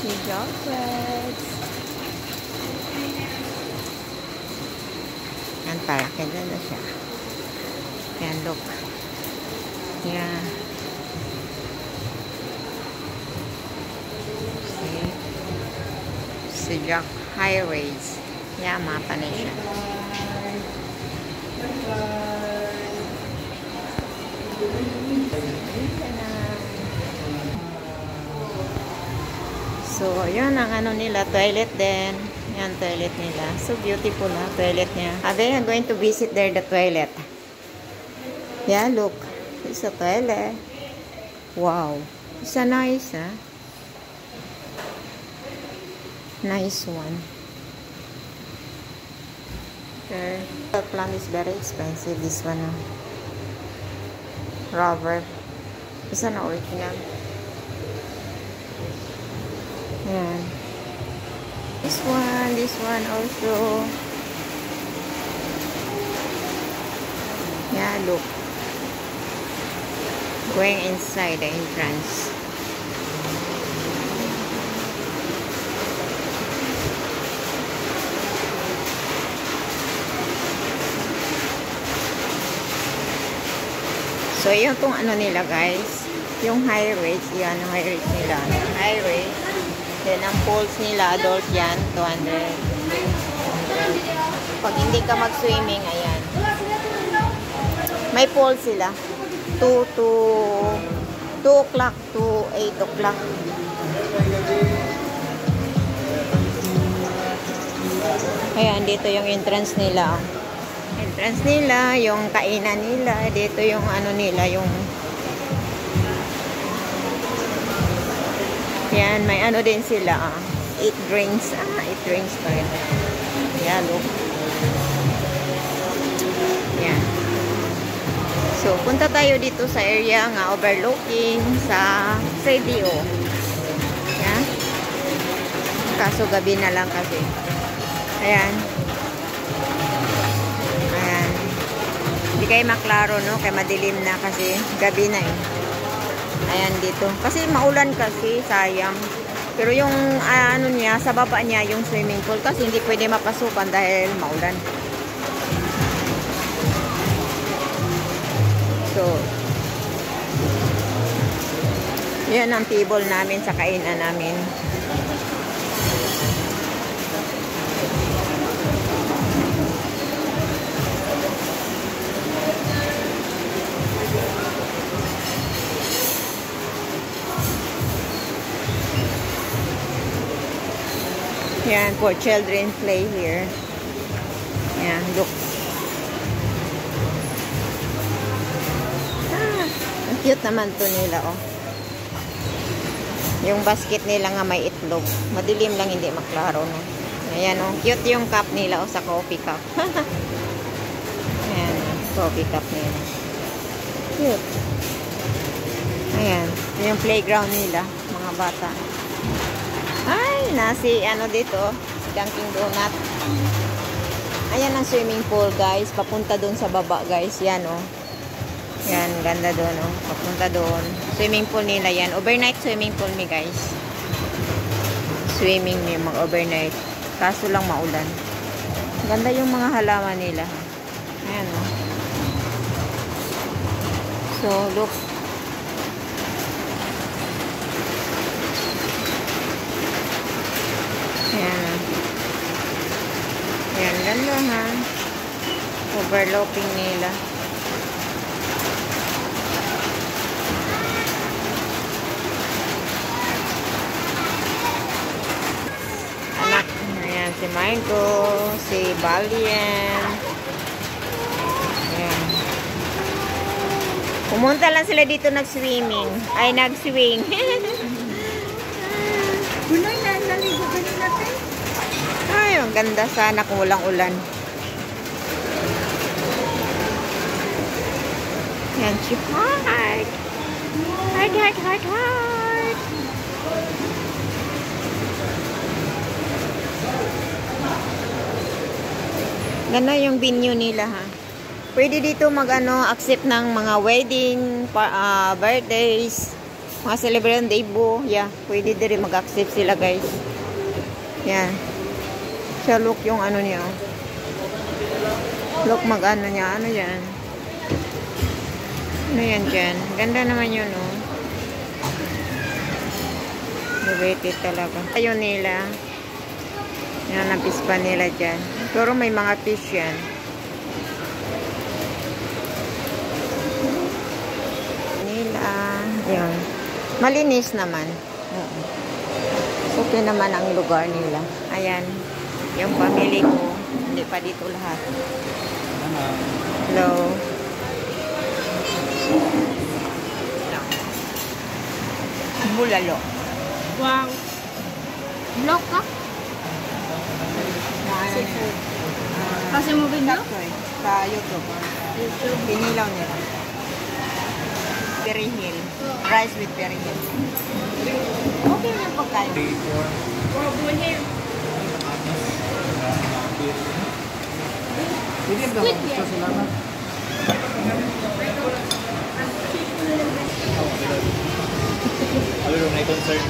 Si chocolates. Yan, para kaya na siya. Yan, look. Yeah. See? Si Jack Highways. Yeah, mapa na siya. So, yun ang ano nila, toilet din. Yan, toilet nila. So beautiful ha, toilet niya. They are going to visit there, the toilet. Yeah, look. It's a toilet. Wow. It's a nice, ha? Nice one. Okay. The plant is very expensive, this one. Rubber. It's an original. Yan. This one also. Yeah, look. Going inside the entrance. So, yung tong ano nila guys, yung high rate, yan, yung high rate nila. High rate. Then, ang pools nila, adult yan, 200. Pag hindi ka mag-swimming, ayan. May pool sila. 2 o'clock to 8 o'clock. Ayan, dito yung entrance nila. Entrance nila, yung kainan nila. Dito yung ano nila, yung... Yan, may ano din sila. 8 drinks. 8 drinks pa rin. Yan, look. Yan. So, punta tayo dito sa area nga overlooking sa CDO. Yan. Kaso gabi na lang kasi. Ayan. Ayan. Hindi kayo maklaro, no? Kaya madilim na kasi gabi na eh. Ayan dito. Kasi maulan kasi, sayang. Pero yung ano niya, sa baba niya, yung swimming pool kasi hindi pwede mapasukan dahil maulan. So, yan ang table namin sa kainan namin. Yan, for children play here. Yan, look. Ang cute naman to nila, oh. Yung basket nila nga may itlog. Madilim lang, hindi maklaro, no. Ayan, oh. Cute yung cup nila, oh, sa coffee cup. Ayan, coffee cup nila. Cute. Ayan, yung playground nila, mga bata. Ay, nasi ano dito, Dunkin Donut. Ayan ang swimming pool, guys. Papunta doon sa baba, guys. Yan, oh. Yan, ganda doon, oh. Papunta doon. Swimming pool nila yan. Overnight swimming pool mi, guys. Swimming mi, mag-overnight. Kaso lang maulan. Ganda yung mga halaman nila. Ayan, oh. So, look. Ayan. Ayan, ganda ha. Overlooking nila. Anak. Ayan, si Michael, si Valian. Ayan. Pumunta lang sila dito nag-swimming. Ay, nag-swing. Unay na, naligo ganun natin. Ay, ang ganda sana kung walang ulan. Yan, si Heart. Heart, heart, heart, heart. Ganda yung venue nila, ha. Pwede dito mag-ano, accept ng mga wedding, birthdays. Mga celebration day bo. Yeah, pwede din rin mag-accept sila guys. Yan. Siya look yung ano niya. Look mag-ano niya. Ano yan? Ano yan dyan? Ganda naman yun, oh. Rated talaga. Ayun nila. Yan, napis pa nila dyan. Pero may mga fish yan. Nila. Ayun. Malinis naman. Okay naman ang lugar nila. Ayan. Yung pamilya ko. Hindi pa dito lahat. Hello. Bulalo. Wow. Vlog ka? Seafood. Kasi mo video? Sa YouTube. Pinilaw nila. Perihil. Rice with perihil. Okay na pagkain. Squid yan. Ano yung may concern?